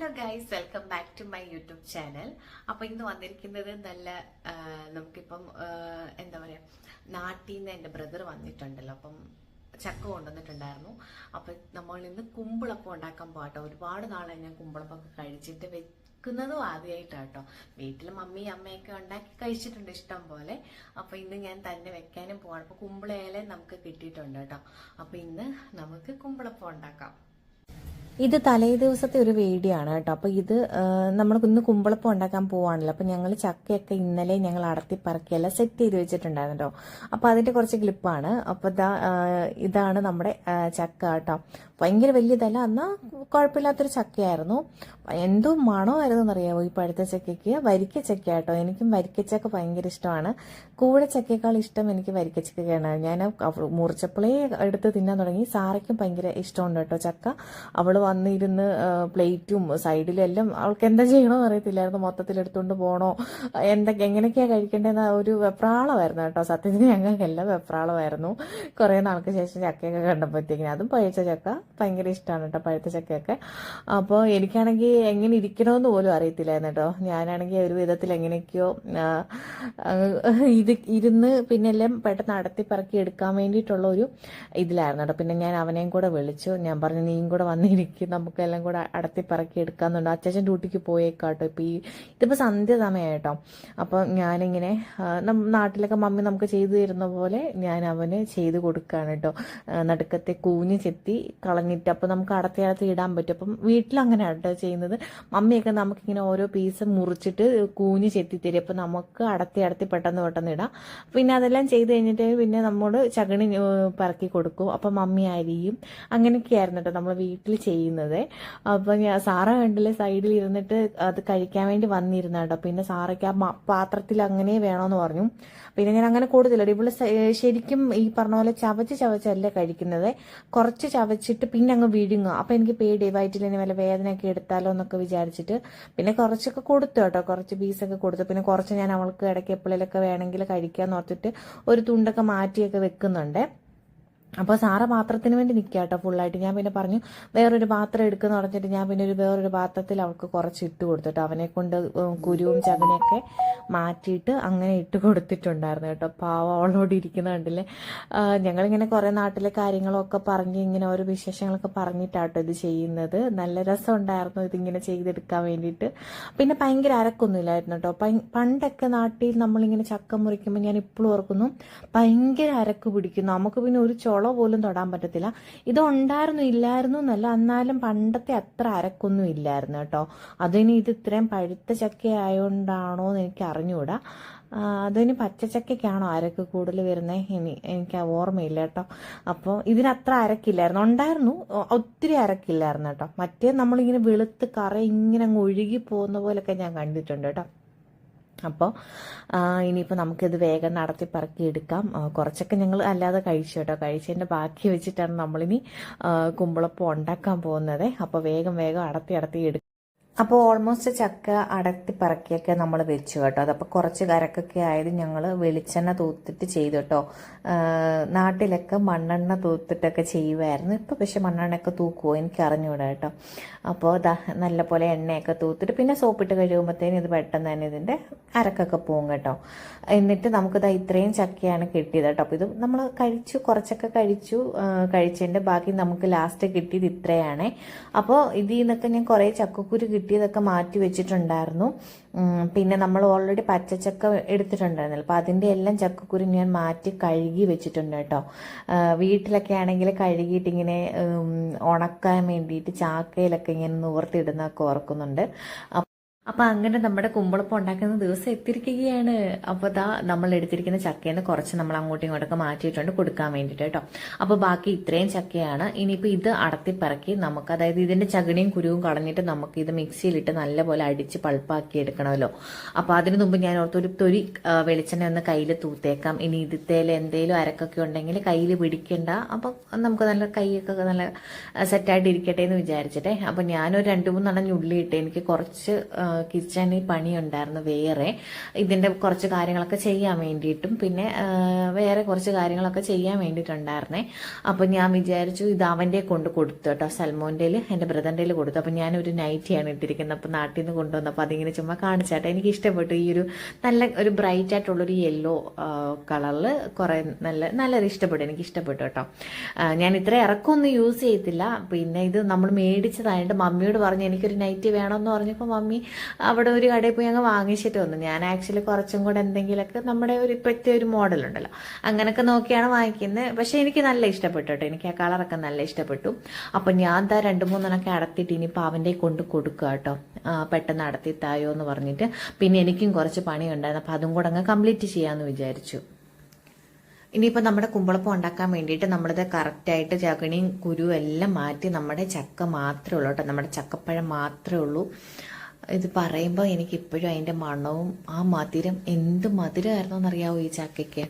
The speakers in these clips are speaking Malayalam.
Hello guys, welcome back to my YouTube channel. അപ്പോൾ ഇന്ന് വന്നിരിക്കുന്നത് നല്ല നമുക്കിപ്പം എന്താ പറയുക, നാട്ടിൽ നിന്ന് എൻ്റെ ബ്രദർ വന്നിട്ടുണ്ടല്ലോ. അപ്പം ചക്ക കൊണ്ടുവന്നിട്ടുണ്ടായിരുന്നു. അപ്പം നമ്മൾ ഇന്ന് കുമ്പിളപ്പം ഉണ്ടാക്കാൻ പോകട്ടോ. ഒരുപാട് നാളായി ഞാൻ കുമ്പിളപ്പൊക്കെ കഴിച്ചിട്ട് വെക്കുന്നതും ആദ്യമായിട്ടാട്ടോ. വീട്ടിൽ മമ്മി അമ്മയൊക്കെ ഉണ്ടാക്കി കഴിച്ചിട്ടുണ്ട് ഇഷ്ടം പോലെ. അപ്പം ഇന്ന് ഞാൻ തന്നെ വെക്കാനും പോവാണ്. അപ്പോൾ കുമ്പിളയില നമുക്ക് കിട്ടിയിട്ടുണ്ട് കേട്ടോ. അപ്പം ഇന്ന് നമുക്ക് കുമ്പിളപ്പം ഉണ്ടാക്കാം. ഇത് തലേ ദിവസത്തെ ഒരു വീഡിയോ ആണ് കേട്ടോ. അപ്പോൾ ഇത് നമ്മൾ ഇന്ന് കുമ്പളപ്പം ഉണ്ടാക്കാൻ പോവാണല്ലോ. അപ്പോൾ ഞങ്ങൾ ചക്കയൊക്കെ ഇന്നലെ ഞങ്ങൾ അടത്തി പറക്കിയെല്ലാം സെറ്റ് ചെയ്ത് വെച്ചിട്ടുണ്ടായിരുന്നു കേട്ടോ. അപ്പോൾ അതിൻ്റെ കുറച്ച് ക്ലിപ്പാണ്. അപ്പോൾ ഇതാണ് നമ്മുടെ ചക്ക കേട്ടോ. ഭയങ്കര വലിയതല്ല, എന്നാൽ കുഴപ്പമില്ലാത്തൊരു ചക്കയായിരുന്നു. എന്തോ മണമായിരുന്നു എന്നറിയാമോ ഈ പഴുത്ത ചക്കയ്ക്ക്. വരിക്ക ചക്ക കേട്ടോ. എനിക്കും വരിക്കച്ചക്ക ഭയങ്കര ഇഷ്ടമാണ്. കൂടെ ചക്കയേക്കാൾ ഇഷ്ടം എനിക്ക് വരിക്കച്ചക്കയാണ്. ഞാൻ മുറിച്ചപ്പോഴേ എടുത്ത് തിന്നാൻ തുടങ്ങി. സാറയ്ക്കും ഭയങ്കര ഇഷ്ടമുണ്ട് കേട്ടോ ചക്ക. അവൾ വന്നിരുന്ന് പ്ലേറ്റും സൈഡിലും എല്ലാം അവൾക്ക് എന്താ ചെയ്യണമെന്ന് അറിയത്തില്ലായിരുന്നു. മൊത്തത്തിൽ എടുത്തുകൊണ്ട് പോകണോ, എങ്ങനെയൊക്കെയാണ് കഴിക്കേണ്ടതെന്ന ഒരു വെപ്രാളമായിരുന്നു കേട്ടോ. സത്യത്തിൽ ഞങ്ങൾക്കെല്ലാം വെപ്രാളമായിരുന്നു. കുറേ നാൾക്ക് ശേഷം ചക്കയൊക്കെ കണ്ടപ്പോഴത്തേക്കിന്. അതും പഴുത്ത ചക്ക ഭയങ്കര ഇഷ്ടമാണ് കേട്ടോ, പഴുത്ത ചക്കയൊക്കെ. അപ്പോൾ എനിക്കാണെങ്കിൽ എങ്ങനെ ഇരിക്കണമെന്ന് പോലും അറിയത്തില്ലായിരുന്നു കേട്ടോ. ഞാനാണെങ്കിൽ ഒരു വിധത്തിൽ എങ്ങനെയൊക്കെയോ ഇരുന്ന് പിന്നെ എല്ലാം പെട്ടെന്ന് അടത്തി പറക്കി എടുക്കാൻ വേണ്ടിയിട്ടുള്ള ഒരു ഇതിലായിരുന്നു കേട്ടോ. പിന്നെ ഞാൻ അവനെയും കൂടെ വിളിച്ചു. ഞാൻ പറഞ്ഞു, നീയും കൂടെ വന്നിരിക്കും, നമുക്കെല്ലാം കൂടെ അടത്തി പറക്കി എടുക്കാമെന്നുണ്ട്. അച്ഛൻ ഡ്യൂട്ടിക്ക് പോയേക്കാട്ടോ. ഇപ്പോൾ ഇതിപ്പോൾ സന്ധ്യ സമയമായിട്ടോ. അപ്പോൾ ഞാനിങ്ങനെ നാട്ടിലൊക്കെ മമ്മി നമുക്ക് ചെയ്തു തരുന്ന പോലെ ഞാൻ അവന് ചെയ്ത് കൊടുക്കുകയാണ് കേട്ടോ. നടുക്കത്തെ കൂഞ്ഞ് ചെത്തി കളഞ്ഞിട്ട് അപ്പോൾ നമുക്ക് അടത്തി ഇടാൻ പറ്റും. അപ്പം വീട്ടിലങ്ങനെ കേട്ടോ ചെയ്യുന്നത്. മമ്മിയൊക്കെ നമുക്കിങ്ങനെ ഓരോ പീസ് മുറിച്ചിട്ട് കൂഞ്ഞ് ചെത്തി തരും. അപ്പോൾ നമുക്ക് അടത്തി പെട്ടെന്ന് ഇടാം. പിന്നെ അതെല്ലാം ചെയ്ത് കഴിഞ്ഞിട്ട് പിന്നെ നമ്മൾ ചകണി പറക്കി കൊടുക്കും. അപ്പം മമ്മി അരിയും അങ്ങനെയൊക്കെയായിരുന്നു കേട്ടോ നമ്മൾ വീട്ടിൽ ചെയ്യുന്നത്. അപ്പം സാറ കണ്ടില്ലേ സൈഡിൽ ഇരുന്നിട്ട് അത് കഴിക്കാൻ വേണ്ടി വന്നിരുന്ന കേട്ടോ. പിന്നെ സാറയ്ക്ക് ആ പാത്രത്തിൽ അങ്ങനെ വേണമെന്ന് പറഞ്ഞു. പിന്നെ ഞാൻ അങ്ങനെ കൊടുത്തില്ല. ഇവള് ശരിക്കും ഈ പറഞ്ഞ പോലെ ചവച്ചല്ലേ കഴിക്കുന്നത്. കുറച്ച് ചവച്ചിട്ട് പിന്നെ അങ്ങ് വിഴുങ്ങുക. അപ്പം എനിക്ക് പേടി, വയറ്റിലിന് വല്ല വേദനയൊക്കെ എടുത്താലോ എന്നൊക്കെ വിചാരിച്ചിട്ട് പിന്നെ കുറച്ചൊക്കെ കൊടുത്തു കേട്ടോ. കുറച്ച് പീസൊക്കെ കൊടുത്തു. പിന്നെ കുറച്ച് ഞാൻ അവൾക്ക് ഇടയ്ക്ക് എപ്പോഴേലൊക്കെ വേണമെങ്കിൽ കഴിക്കാന്ന് ഓർത്തിട്ട് ഒരു തുണ്ടൊക്കെ മാറ്റിയൊക്കെ വെക്കുന്നുണ്ട്. അപ്പോൾ സാറ പാത്രത്തിന് വേണ്ടി നിൽക്കുക കേട്ടോ ഫുള്ളായിട്ട്. ഞാൻ പിന്നെ പറഞ്ഞു വേറൊരു പാത്രം എടുക്കുന്ന പറഞ്ഞിട്ട് ഞാൻ പിന്നെ വേറൊരു പാത്രത്തിൽ അവൾക്ക് കുറച്ച് ഇട്ട് കൊടുത്തിട്ട് അവനെ കൊണ്ട് കുരുവും ചകണിയൊക്കെ മാറ്റിയിട്ട് അങ്ങനെ ഇട്ട് കൊടുത്തിട്ടുണ്ടായിരുന്നു കേട്ടോ. പാവ അവളോട് ഇരിക്കുന്ന കണ്ടില്ലേ. ഞങ്ങളിങ്ങനെ കുറേ നാട്ടിലെ കാര്യങ്ങളൊക്കെ പറഞ്ഞ് ഇങ്ങനെ ഓരോ വിശേഷങ്ങളൊക്കെ പറഞ്ഞിട്ടാട്ടോ ഇത് ചെയ്യുന്നത്. നല്ല രസമുണ്ടായിരുന്നു ഇതിങ്ങനെ ചെയ്തെടുക്കാൻ വേണ്ടിയിട്ട്. പിന്നെ ഭയങ്കര അരക്കൊന്നുമില്ലായിരുന്നു കേട്ടോ. പണ്ടൊക്കെ നാട്ടിൽ നമ്മളിങ്ങനെ ചക്ക മുറിക്കുമ്പോൾ ഞാൻ ഇപ്പോഴും ഓർക്കുന്നു ഭയങ്കര അരക്ക് പിടിക്കുന്നു. നമുക്ക് പിന്നെ ഒരു പോലും തൊടാൻ പറ്റത്തില്ല. ഇത് ഉണ്ടായിരുന്നു ഇല്ലായിരുന്നു എന്നല്ല, എന്നാലും പണ്ടത്തെ അത്ര അരക്കൊന്നും ഇല്ലായിരുന്നു കേട്ടോ. അതിന് ഇത് ഇത്രയും പഴുത്ത ചക്ക ആയതുകൊണ്ടാണോ എന്ന് എനിക്ക് അറിഞ്ഞുകൂടാ. അതിന് പച്ചച്ചക്കയ്ക്കാണോ അരക്ക് കൂടുതൽ വരുന്നത് എനിക്ക് ഓർമ്മയില്ല കേട്ടോ. അപ്പോൾ ഇതിനത്ര അരക്കില്ലായിരുന്നു. ഉണ്ടായിരുന്നു, ഒത്തിരി അരക്കില്ലായിരുന്നു കേട്ടോ. മറ്റേ നമ്മളിങ്ങനെ വെളുത്ത് കറ ഇങ്ങനെ അങ്ങ് ഒഴുകി പോകുന്ന പോലൊക്കെ ഞാൻ കണ്ടിട്ടുണ്ട് കേട്ടോ. അപ്പോൾ ഇനിയിപ്പോൾ നമുക്കിത് വേഗം നടത്തി പറക്കി എടുക്കാം. കുറച്ചൊക്കെ ഞങ്ങൾ അല്ലാതെ കഴിച്ചു കേട്ടോ. കഴിച്ചതിൻ്റെ ബാക്കി വെച്ചിട്ടാണ് നമ്മളിനി കുമ്പളപ്പം ഉണ്ടാക്കാൻ പോകുന്നത്. അപ്പോൾ വേഗം അടത്തി എടുക്കും. അപ്പോൾ ഓൾമോസ്റ്റ് ചക്ക അടത്തി പറക്കിയൊക്കെ നമ്മൾ വെച്ചു കേട്ടോ. അതപ്പോൾ കുറച്ച് കരക്കൊക്കെ ആയത് ഞങ്ങൾ വെളിച്ചെണ്ണ തൂത്തിട്ട് ചെയ്തു കേട്ടോ. നാട്ടിലൊക്കെ മണ്ണെണ്ണ തൂത്തിട്ടൊക്കെ ചെയ്യുമായിരുന്നു. ഇപ്പോൾ പക്ഷെ മണ്ണെണ്ണയൊക്കെ തൂക്കുമോ എനിക്ക് അറിഞ്ഞുകൂടാ കേട്ടോ. അപ്പോൾ നല്ലപോലെ എണ്ണയൊക്കെ തൂത്തിട്ട് പിന്നെ സോപ്പിട്ട് കഴുകുമ്പോഴത്തേനും ഇത് പെട്ടെന്ന് തന്നെ ഇതിൻ്റെ അരക്കൊക്കെ പോകും കേട്ടോ. എന്നിട്ട് നമുക്കിത് ഇത്രയും ചക്കയാണ് കിട്ടിയത് കേട്ടോ. അപ്പോൾ ഇത് നമ്മൾ കുറച്ചൊക്കെ കഴിച്ചതിൻ്റെ ബാക്കി നമുക്ക് ലാസ്റ്റ് കിട്ടിയത് ഇത്രയാണേ. അപ്പോൾ ഇതിൽ നിന്നൊക്കെ ഞാൻ കുറേ ചക്കക്കുരു കിട്ടിയതൊക്കെ മാറ്റി വെച്ചിട്ടുണ്ടായിരുന്നു. പിന്നെ നമ്മൾ ഓൾറെഡി പച്ചച്ചക്ക എടുത്തിട്ടുണ്ടായിരുന്നല്ലോ. അപ്പോൾ അതിൻ്റെ എല്ലാം ചക്കക്കുരു ഞാൻ മാറ്റി കഴുകി വെച്ചിട്ടുണ്ട് കേട്ടോ. വീട്ടിലൊക്കെ ആണെങ്കിൽ കഴുകിയിട്ട് ഇങ്ങനെ ഉണക്കാൻ വേണ്ടിയിട്ട് ചാക്കയിലൊക്കെ ഇങ്ങനെ നിവർത്തിയിടുന്നൊക്കെ ഓർക്കുന്നുണ്ട്. അപ്പോൾ അങ്ങനെ നമ്മുടെ കുമ്പളപ്പം ഉണ്ടാക്കുന്ന ദിവസം എത്തിയിരിക്കുകയാണ്. അപ്പോൾ നമ്മൾ എടുത്തിരിക്കുന്ന ചക്കയിൽ നിന്ന് കുറച്ച് നമ്മൾ അങ്ങോട്ടും ഇങ്ങോട്ടൊക്കെ മാറ്റിയിട്ടുണ്ട് കൊടുക്കാൻ വേണ്ടിയിട്ട് കേട്ടോ. അപ്പോൾ ബാക്കി ഇത്രയും ചക്കയാണ്. ഇനിയിപ്പോൾ ഇത് അടത്തിപ്പിറക്കി നമുക്ക്, അതായത് ഇതിൻ്റെ ചകിണിയും കുരുവും കളഞ്ഞിട്ട് നമുക്ക് ഇത് മിക്സിയിലിട്ട് നല്ലപോലെ അടിച്ച് പൾപ്പാക്കി എടുക്കണമല്ലോ. അപ്പോൾ അതിന് മുമ്പ് ഞാൻ ഓർത്തൊരു തൊരി വെളിച്ചെണ്ണ ഒന്ന് കയ്യിൽ തൂത്തേക്കാം. ഇനി ഇതിൽ എന്തെങ്കിലും അരക്കൊക്കെ ഉണ്ടെങ്കിൽ കയ്യിൽ പിടിക്കണ്ട. അപ്പം നമുക്ക് നല്ല കൈയൊക്കെ നല്ല സെറ്റായിട്ട് ഇരിക്കട്ടെ എന്ന് വിചാരിച്ചിട്ടെ. അപ്പോൾ ഞാനൊരു 2-3 ഉള്ളി ഇട്ട് എനിക്ക് കുറച്ച് കിച്ചണിൽ പണിയുണ്ടായിരുന്നു വേറെ, ഇതിൻ്റെ കുറച്ച് കാര്യങ്ങളൊക്കെ ചെയ്യാൻ വേണ്ടിയിട്ടും പിന്നെ വേറെ കുറച്ച് കാര്യങ്ങളൊക്കെ ചെയ്യാൻ വേണ്ടിയിട്ടുണ്ടായിരുന്നേ. അപ്പോൾ ഞാൻ വിചാരിച്ചു ഇത് അവൻ്റെ കൊണ്ട് കൊടുത്തു കേട്ടോ, സൽമോൻ്റെ എൻ്റെ ബ്രദറിൻ്റെ കൊടുത്തു. അപ്പോൾ ഞാനൊരു നൈറ്റിയാണ് ഇട്ടിരിക്കുന്നത്. അപ്പോൾ നാട്ടിൽ നിന്ന് കൊണ്ടുവന്നപ്പോൾ അതിങ്ങനെ ചുമ്മാ കാണിച്ചാട്ടെ. എനിക്ക് ഇഷ്ടപ്പെട്ടു ഈ ഒരു നല്ല ഒരു ബ്രൈറ്റ് ആയിട്ടുള്ളൊരു യെല്ലോ കളറിൽ കുറേ നല്ലൊരു ഇഷ്ടപ്പെട്ടു, എനിക്ക് ഇഷ്ടപ്പെട്ടു കേട്ടോ. ഞാൻ ഇത്ര ഇറക്കമൊന്നും യൂസ് ചെയ്യത്തില്ല. പിന്നെ ഇത് നമ്മൾ മേടിച്ചതായിട്ട് മമ്മിയോട് പറഞ്ഞു എനിക്കൊരു നൈറ്റി വേണമെന്ന് പറഞ്ഞപ്പോൾ മമ്മി അവിടെ ഒരു കടയിൽ പോയി അങ്ങ് വാങ്ങിച്ചിട്ട് വന്നു. ഞാൻ ആക്ച്വലി കുറച്ചും കൂടെ എന്തെങ്കിലുമൊക്കെ നമ്മുടെ ഒരു ഇപ്പോഴത്തെ ഒരു മോഡലുണ്ടല്ലോ അങ്ങനെയൊക്കെ നോക്കിയാണ് വാങ്ങിക്കുന്നത്. പക്ഷേ എനിക്ക് നല്ല ഇഷ്ടപ്പെട്ടു കേട്ടോ, എനിക്ക് ആ കളറൊക്കെ നല്ല ഇഷ്ടപ്പെട്ടു. അപ്പം ഞാൻ 2-3 അടത്തിയിട്ട് ഇനിയിപ്പോൾ അവൻ്റെ കൊണ്ട് കൊടുക്കുക കേട്ടോ, പെട്ടെന്ന് അടത്തി തായോ എന്ന് പറഞ്ഞിട്ട്. പിന്നെ എനിക്കും കുറച്ച് പണിയുണ്ടായിരുന്നു, അപ്പോൾ അതും കൂടെ അങ്ങ് കംപ്ലീറ്റ് ചെയ്യാമെന്ന് വിചാരിച്ചു. ഇനിയിപ്പോൾ നമ്മുടെ കുമ്പളപ്പം ഉണ്ടാക്കാൻ വേണ്ടിയിട്ട് നമ്മളിത് കറക്റ്റായിട്ട് ചകിണിയും കുരുവും എല്ലാം മാറ്റി നമ്മുടെ ചക്ക മാത്രമേ ഉള്ളൂ കേട്ടോ, നമ്മുടെ ചക്കപ്പഴം മാത്രമേ ഉള്ളൂ. ഇത് പറയുമ്പോൾ എനിക്കിപ്പോഴും അതിൻ്റെ മണവും ആ മധുരം, എന്ത് മധുരമായിരുന്നു എന്നറിയാവോ ഈ ചക്കയ്ക്ക്.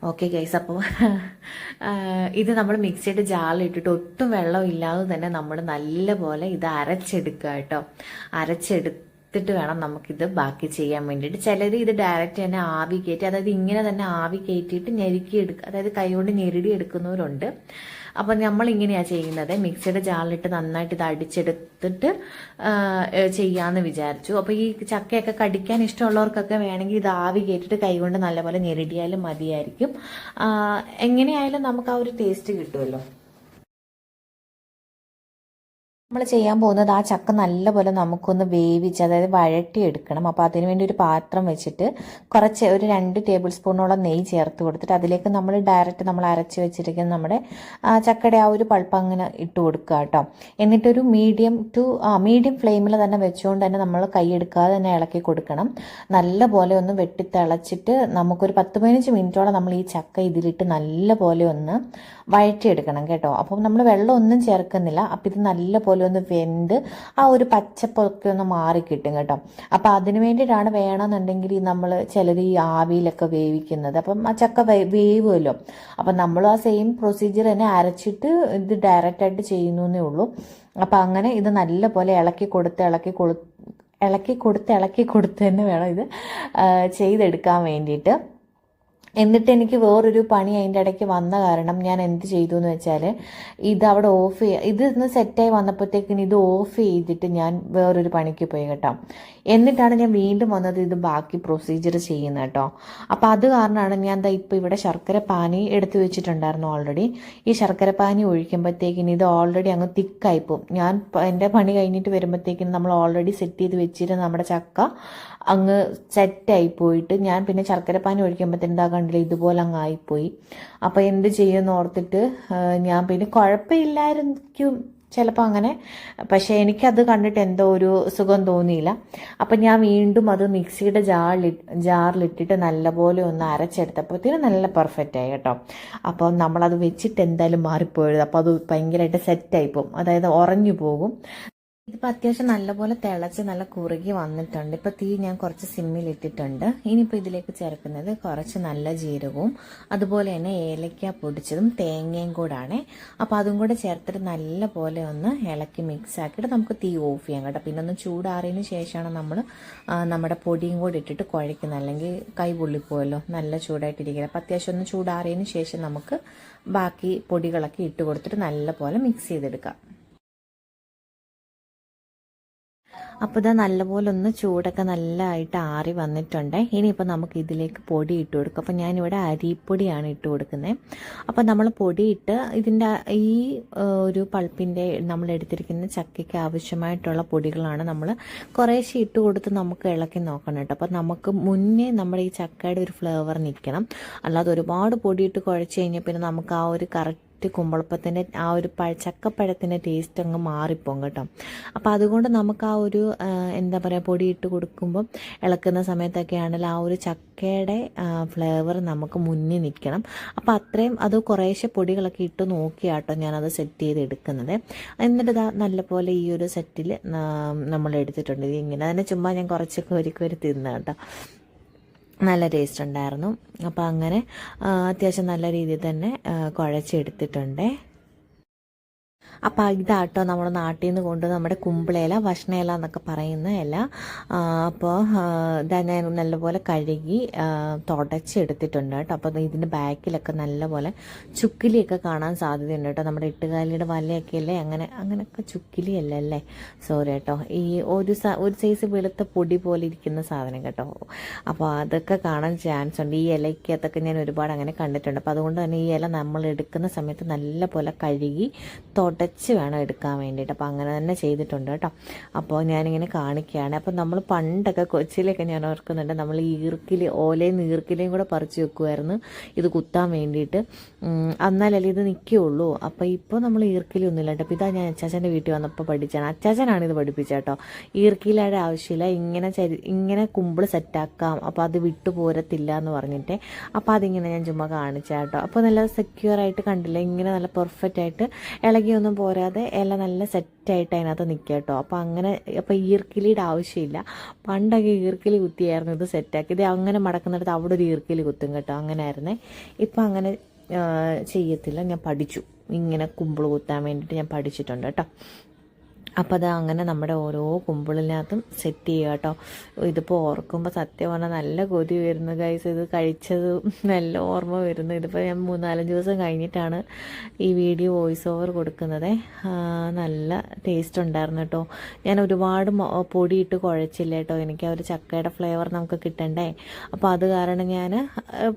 ഓക്കെ ഗൈസ്, അപ്പോൾ ഇത് നമ്മൾ മിക്സിയുടെ ജാറിലിട്ടിട്ട് ഒട്ടും വെള്ളം ഇല്ലാതെ തന്നെ നമ്മൾ നല്ലപോലെ ഇത് അരച്ചെടുക്കുക കേട്ടോ. അരച്ചെടുത്തിട്ട് വേണം നമുക്കിത് ബാക്കി ചെയ്യാൻ വേണ്ടിയിട്ട്. ചിലർ ഇത് ഡയറക്റ്റ് തന്നെ ആവി കയറ്റി, അതായത് ഇങ്ങനെ തന്നെ ആവി കയറ്റിയിട്ട് ഞെരുക്കിയെടുക്കുക, അതായത് കൈകൊണ്ട് ഞെരുടി എടുക്കുന്നവരുണ്ട്. അപ്പം നമ്മളിങ്ങനെയാണ് ചെയ്യുന്നത്, മിക്സിയുടെ ജാറിലിട്ട് നന്നായിട്ട് ഇത് അടിച്ചെടുത്തിട്ട് ചെയ്യാമെന്ന് വിചാരിച്ചു. അപ്പോൾ ഈ ചക്കയൊക്കെ കടിക്കാൻ ഇഷ്ടമുള്ളവർക്കൊക്കെ വേണമെങ്കിൽ ഇത് ആവി കയറ്റിയിട്ട് കൈകൊണ്ട് നല്ലപോലെ ഞെരടിയാലും മതിയായിരിക്കും. എങ്ങനെയായാലും നമുക്ക് ആ ഒരു ടേസ്റ്റ് കിട്ടുമല്ലോ. നമ്മൾ ചെയ്യാൻ പോകുന്നത് ആ ചക്ക നല്ലപോലെ നമുക്കൊന്ന് വേവിച്ച്, അതായത് വഴട്ടിയെടുക്കണം. അപ്പോൾ അതിനുവേണ്ടി ഒരു പാത്രം വെച്ചിട്ട് ഒരു 2 ടേബിൾ സ്പൂണോളം നെയ്യ് ചേർത്ത് കൊടുത്തിട്ട് അതിലേക്ക് നമ്മൾ ഡയറക്റ്റ് നമ്മൾ അരച്ച് വെച്ചിരിക്കുന്ന നമ്മുടെ ചക്കയുടെ ആ ഒരു പൾപ്പ് അങ്ങനെ ഇട്ട് കൊടുക്കുക കേട്ടോ. എന്നിട്ടൊരു മീഡിയം ഫ്ലെയിമിൽ തന്നെ വെച്ചുകൊണ്ട് തന്നെ നമ്മൾ കൈയെടുക്കാതെ തന്നെ ഇളക്കി കൊടുക്കണം. നല്ലപോലെ ഒന്ന് വെട്ടിത്തിളച്ചിട്ട് നമുക്കൊരു 10-15 മിനിറ്റോളം നമ്മൾ ഈ ചക്ക ഇതിലിട്ട് നല്ലപോലെ ഒന്ന് വഴറ്റിയെടുക്കണം കേട്ടോ. അപ്പം നമ്മൾ വെള്ളം ഒന്നും ചേർക്കുന്നില്ല. അപ്പം ഇത് നല്ലപോലെ ഒന്ന് വെന്ത് ആ ഒരു പച്ചപ്പൊക്കെ ഒന്ന് മാറിക്കിട്ടും കേട്ടോ. അപ്പം അതിന് വേണ്ടിയിട്ടാണ് വേണമെന്നുണ്ടെങ്കിൽ നമ്മൾ ചിലർ ഈ ആവിയിലൊക്കെ വേവിക്കുന്നത്. അപ്പം ആ ചക്ക വേവുമല്ലോ. അപ്പം നമ്മൾ ആ സെയിം പ്രൊസീജിയർ തന്നെ അരച്ചിട്ട് ഇത് ഡയറക്റ്റായിട്ട് ചെയ്യുന്നേ ഉള്ളൂ. അപ്പം അങ്ങനെ ഇത് നല്ലപോലെ ഇളക്കി കൊടുത്ത് തന്നെ വേണം ഇത് ചെയ്തെടുക്കാൻ വേണ്ടിയിട്ട്. എന്നിട്ട് എനിക്ക് വേറൊരു പണി അതിൻ്റെ ഇടയ്ക്ക് വന്ന കാരണം ഞാൻ എന്ത് ചെയ്തു എന്ന് വെച്ചാൽ ഇത് അവിടെ ഇതൊന്ന് സെറ്റായി വന്നപ്പോഴത്തേക്കിന് ഇത് ഓഫ് ചെയ്തിട്ട് ഞാൻ വേറൊരു പണിക്ക് പോയി കേട്ടോ. എന്നിട്ടാണ് ഞാൻ വീണ്ടും വന്നത് ഇത് ബാക്കി പ്രൊസീജിയർ ചെയ്യുന്നത് കേട്ടോ. അപ്പോൾ അത് കാരണമാണ് ഞാൻ ഇപ്പോൾ ഇവിടെ ശർക്കര പാനി എടുത്തു വെച്ചിട്ടുണ്ടായിരുന്നു ഓൾറെഡി. ഈ ശർക്കര പാനി ഒഴിക്കുമ്പോഴത്തേക്കിന് ഇത് ഓൾറെഡി അങ്ങ് തിക്കായിപ്പോവും. ഞാൻ എൻ്റെ പണി കഴിഞ്ഞിട്ട് വരുമ്പോഴത്തേക്കിന് നമ്മൾ ഓൾറെഡി സെറ്റ് ചെയ്ത് വെച്ചിട്ട് നമ്മുടെ ചക്ക അങ്ങ് സെറ്റായി പോയിട്ട് ഞാൻ പിന്നെ ശർക്കര പാനി ഒഴിക്കുമ്പോഴത്തേന് എന്താ കണ്ടില്ല ഇതുപോലെ അങ്ങ് ആയിപ്പോയി. അപ്പോൾ എന്ത് ചെയ്യുമെന്ന് ഓർത്തിട്ട് ഞാൻ പിന്നെ കുഴപ്പമില്ലായിരിക്കും ചിലപ്പോൾ അങ്ങനെ, പക്ഷേ എനിക്കത് കണ്ടിട്ട് എന്തോ ഒരു സുഖം തോന്നിയില്ല. അപ്പം ഞാൻ വീണ്ടും അത് മിക്സിയുടെ ജാറിലിട്ടിട്ട് നല്ലപോലെ ഒന്ന് അരച്ചെടുത്തപ്പോഴത്തേനും നല്ല പെർഫെക്റ്റായി കേട്ടോ. അപ്പോൾ നമ്മളത് വെച്ചിട്ട് എന്തായാലും മാറിപ്പോയത്, അപ്പോൾ അത് ഭയങ്കരമായിട്ട് സെറ്റായിപ്പോവും, അതായത് ഉറഞ്ഞു പോകും. ഇതിപ്പോൾ അത്യാവശ്യം നല്ലപോലെ തിളച്ച് നല്ല കുറുകി വന്നിട്ടുണ്ട്. ഇപ്പോൾ തീ ഞാൻ കുറച്ച് സിമ്മിലിട്ടിട്ടുണ്ട്. ഇനിയിപ്പോൾ ഇതിലേക്ക് ചേർക്കുന്നത് കുറച്ച് നല്ല ജീരകവും അതുപോലെ തന്നെ ഏലക്ക പൊടിച്ചതും തേങ്ങയും കൂടാണ്. അപ്പോൾ അതും കൂടെ ചേർത്തിട്ട് നല്ലപോലെ ഒന്ന് ഇളക്കി മിക്സ് ആക്കിയിട്ട് നമുക്ക് തീ ഓഫ് ചെയ്യാം കേട്ടോ. പിന്നെ ഒന്ന് ചൂടാറിയതിന് ശേഷമാണ് നമ്മൾ നമ്മുടെ പൊടിയും കൂടി ഇട്ടിട്ട് കുഴക്കുന്നത്, അല്ലെങ്കിൽ കൈ പൊള്ളിപ്പോയല്ലോ, നല്ല ചൂടായിട്ടിരിക്കുന്നത്. അപ്പോൾ അത്യാവശ്യം ഒന്ന് ചൂടാറിയതിന് ശേഷം നമുക്ക് ബാക്കി പൊടികളൊക്കെ ഇട്ട് കൊടുത്തിട്ട് നല്ലപോലെ മിക്സ് ചെയ്തെടുക്കാം. അപ്പോൾ ഇത് നല്ലപോലെ ഒന്ന് ചൂടൊക്കെ നല്ലതായിട്ട് ആറി വന്നിട്ടുണ്ട്. ഇനിയിപ്പോൾ നമുക്ക് ഇതിലേക്ക് പൊടി ഇട്ട് കൊടുക്കും. അപ്പോൾ ഞാനിവിടെ അരിപ്പൊടിയാണ് ഇട്ട് കൊടുക്കുന്നത്. അപ്പോൾ നമ്മൾ പൊടിയിട്ട് ഇതിൻ്റെ ഈ ഒരു പൾപ്പിൻ്റെ നമ്മൾ എടുത്തിരിക്കുന്ന ചക്കയ്ക്ക് ആവശ്യമായിട്ടുള്ള പൊടികളാണ് നമ്മൾ കുറേശ്ശെ ഇട്ട് കൊടുത്ത് നമുക്ക് ഇളക്കി നോക്കണം കേട്ടോ. അപ്പോൾ നമുക്ക് മുന്നേ നമ്മുടെ ഈ ചക്കയുടെ ഒരു ഫ്ലേവർ നിൽക്കണം, അല്ലാതെ ഒരുപാട് പൊടിയിട്ട് കുഴച്ച് കഴിഞ്ഞാൽ പിന്നെ നമുക്ക് ആ ഒരു കറക്റ്റ് കുമ്പളപ്പത്തിൻ്റെ ആ ഒരു ചക്കപ്പഴത്തിൻ്റെ ടേസ്റ്റ് അങ്ങ് മാറിപ്പോകും കേട്ടോ. അപ്പോൾ അതുകൊണ്ട് നമുക്ക് ആ ഒരു എന്താ പറയുക പൊടിയിട്ട് കൊടുക്കുമ്പം ഇളക്കുന്ന സമയത്തൊക്കെ ആണെങ്കിൽ ആ ഒരു ചക്കയുടെ ഫ്ലേവർ നമുക്ക് മുന്നിൽ നിൽക്കണം. അപ്പോൾ അത്രയും അത് കുറേശ്ശെ പൊടികളൊക്കെ ഇട്ട് നോക്കിയാട്ടോ ഞാനത് സെറ്റ് ചെയ്ത് എടുക്കുന്നത്. എന്നിട്ട് ഇതാ നല്ലപോലെ ഈ ഒരു സെറ്റിൽ നമ്മൾ എടുത്തിട്ടുണ്ട്. ഇങ്ങനെ അതിനെ ചുമ്മാ ഞാൻ കുറച്ച് കോരി തിന്ന കേട്ടോ, നല്ല ടേസ്റ്റ് ഉണ്ടായിരുന്നു. അപ്പോൾ അങ്ങനെ അത്യാവശ്യം നല്ല രീതിയിൽ തന്നെ കുഴച്ചെടുത്തിട്ടുണ്ട്. അപ്പോൾ ഇതാട്ടോ നമ്മുടെ നാട്ടിൽ നിന്ന് കൊണ്ട് നമ്മുടെ കുമ്പിളയില ഭക്ഷണയില എന്നൊക്കെ പറയുന്ന ഇല. അപ്പോൾ ഇതാ ഞാൻ നല്ലപോലെ കഴുകി തുടച്ചെടുത്തിട്ടുണ്ട് കേട്ടോ. അപ്പോൾ ഇതിൻ്റെ ബാക്കിലൊക്കെ നല്ലപോലെ ചുക്കിലിയൊക്കെ കാണാൻ സാധ്യതയുണ്ട് കേട്ടോ. നമ്മുടെ എട്ടുകാലിയുടെ വലയൊക്കെ അല്ലേ, അങ്ങനെയൊക്കെ ചുക്കിലിയല്ല അല്ലേ, സോറി കേട്ടോ. ഈ ഒരു സൈസ് വെളുത്ത പൊടി പോലെ ഇരിക്കുന്ന സാധനം കേട്ടോ. അപ്പോൾ അതൊക്കെ കാണാൻ ചാൻസ് ഉണ്ട്. ഈ ഇലയ്ക്കകത്തൊക്കെ ഞാൻ ഒരുപാട് അങ്ങനെ കണ്ടിട്ടുണ്ട്. അപ്പോൾ അതുകൊണ്ട് തന്നെ ഈ ഇല നമ്മൾ എടുക്കുന്ന സമയത്ത് നല്ലപോലെ കഴുകി തുടച്ച് വേണം എടുക്കാൻ വേണ്ടിയിട്ട്. അപ്പോൾ അങ്ങനെ തന്നെ ചെയ്തിട്ടുണ്ട് കേട്ടോ. അപ്പോൾ ഞാനിങ്ങനെ കാണിക്കുകയാണ്. അപ്പോൾ നമ്മൾ പണ്ടൊക്കെ കൊച്ചിയിലൊക്കെ ഞാൻ ഓർക്കുന്നുണ്ട്, നമ്മൾ ഓലയും ഈർക്കിലയും കൂടെ പറിച്ച് വെക്കുമായിരുന്നു ഇത് കുത്താൻ വേണ്ടിയിട്ട്. എന്നാലല്ലേ ഇത് നിൽക്കുകയുള്ളൂ. അപ്പോൾ ഇപ്പോൾ നമ്മൾ ഈർക്കിലൊന്നുമില്ല കേട്ടോ. അപ്പോൾ ഇതാ ഞാൻ അച്ചാച്ചൻ്റെ വീട്ടിൽ വന്നപ്പോൾ പഠിച്ചാണ്. അച്ചാച്ചനാണ് ഇത് പഠിപ്പിച്ചത് കേട്ടോ. ഈർക്കിലയുടെ ആവശ്യമില്ല, ഇങ്ങനെ കുമ്പിൾ സെറ്റാക്കാം, അപ്പോൾ അത് വിട്ടു പോരത്തില്ല എന്ന് പറഞ്ഞിട്ട്. അപ്പോൾ അതിങ്ങനെ ഞാൻ ചുമ്മാ കാണിച്ച കേട്ടോ. അപ്പോൾ നല്ല സെക്യൂർ ആയിട്ട് കണ്ടില്ല, ഇങ്ങനെ നല്ല പെർഫെക്റ്റ് ആയിട്ട് ഇളകിയൊന്നും പോരാതെ എല്ലാം നല്ല സെറ്റായിട്ട് അതിനകത്ത് നിൽക്കുക കേട്ടോ. അപ്പോൾ ഈർക്കിലിയുടെ ആവശ്യമില്ല. പണ്ടൊക്കെ ഈർക്കിലി കുത്തിയായിരുന്നു ഇത് സെറ്റാക്കി. ഇത് അങ്ങനെ മടക്കുന്നിടത്ത് അവിടെ ഒരു ഈർക്കിലി കുത്തും കേട്ടോ, അങ്ങനെ ആയിരുന്നേ. ഇപ്പം അങ്ങനെ ചെയ്യത്തില്ല. ഞാൻ പഠിച്ചു, ഇങ്ങനെ കുമ്പിൾ കുത്താൻ വേണ്ടിയിട്ട് ഞാൻ പഠിച്ചിട്ടുണ്ട് കേട്ടോ. അപ്പോൾ അത് അങ്ങനെ നമ്മുടെ ഓരോ കുമ്പിളിനകത്തും സെറ്റ് ചെയ്യുക കേട്ടോ. ഇതിപ്പോൾ ഓർക്കുമ്പോൾ സത്യം പറഞ്ഞാൽ നല്ല കൊതി വരുന്നു ഗൈസ്. ഇത് കഴിച്ചത് നല്ല ഓർമ്മ വരുന്നു. ഇതിപ്പോൾ ഞാൻ 3-4 ദിവസം കഴിഞ്ഞിട്ടാണ് ഈ വീഡിയോ വോയിസ് ഓവർ കൊടുക്കുന്നത്. നല്ല ടേസ്റ്റ് ഉണ്ടായിരുന്നു കേട്ടോ. ഞാൻ ഒരുപാട് പൊടിയിട്ട് കുഴച്ചില്ല കേട്ടോ. എനിക്ക് ആ ഒരു ചക്കയുടെ ഫ്ലേവർ നമുക്ക് കിട്ടണ്ടേ. അപ്പോൾ അത് കാരണം ഞാൻ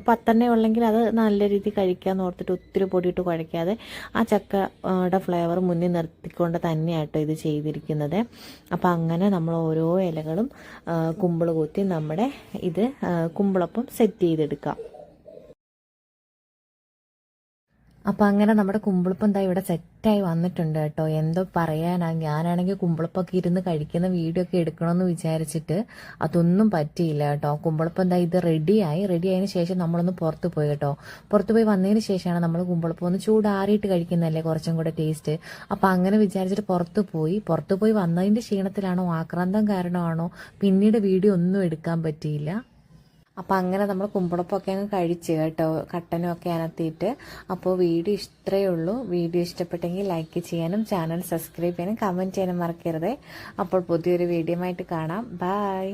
10 ഉള്ളെങ്കിൽ അത് നല്ല രീതിയിൽ കഴിക്കാമെന്ന് ഓർത്തിട്ട് ഒത്തിരി പൊടിയിട്ട് കുഴയ്ക്കാതെ ആ ചക്കയുടെ ഫ്ലേവർ മുന്നിൽ നിർത്തിക്കൊണ്ട് തന്നെയാട്ടോ ഇത് ചെയ്തിരിക്കുന്നത്. അപ്പം അങ്ങനെ നമ്മൾ ഓരോ ഇലകളും കുമ്പിൾ കുത്തി നമ്മുടെ ഇത് കുമ്പിളപ്പം സെറ്റ് ചെയ്തെടുക്കാം. അപ്പം അങ്ങനെ നമ്മുടെ കുമ്പിളപ്പം എന്താ ഇവിടെ സെറ്റായി വന്നിട്ടുണ്ട് കേട്ടോ. എന്തോ പറയാനാ, ഞാനാണെങ്കിൽ കുമ്പിളപ്പൊക്കെ ഇരുന്ന് കഴിക്കുന്ന വീഡിയോ ഒക്കെ എടുക്കണമെന്ന് വിചാരിച്ചിട്ട് അതൊന്നും പറ്റിയില്ല കേട്ടോ. കുമ്പിളപ്പം എന്താ ഇത് റെഡിയായതിനു ശേഷം നമ്മളൊന്ന് പുറത്ത് പോയി കേട്ടോ. പുറത്ത് പോയി വന്നതിന് ശേഷമാണ് നമ്മൾ കുമ്പിളപ്പം ഒന്ന് ചൂടാറിയിട്ട് കഴിക്കുന്നതല്ലേ കുറച്ചും കൂടെ ടേസ്റ്റ്. അപ്പം അങ്ങനെ വിചാരിച്ചിട്ട് പുറത്ത് പോയി വന്നതിൻ്റെ ക്ഷീണത്തിലാണോ ആക്രാന്തം കാരണമാണോ പിന്നീട് വീഡിയോ ഒന്നും എടുക്കാൻ പറ്റിയില്ല. അപ്പം അങ്ങനെ നമ്മൾ കുമ്പിളപ്പൊക്കെ അങ്ങ് കഴിച്ച് കേട്ടോ, കട്ടനും ഒക്കെ അനത്തിയിട്ട്. അപ്പോൾ വീഡിയോ ഇത്രയേ ഉള്ളൂ. വീഡിയോ ഇഷ്ടപ്പെട്ടെങ്കിൽ ലൈക്ക് ചെയ്യാനും ചാനൽ സബ്സ്ക്രൈബ് ചെയ്യാനും കമൻറ്റ് ചെയ്യാനും മറക്കരുത്. അപ്പോൾ പുതിയൊരു വീഡിയോ ആയിട്ട് കാണാം. ബൈ.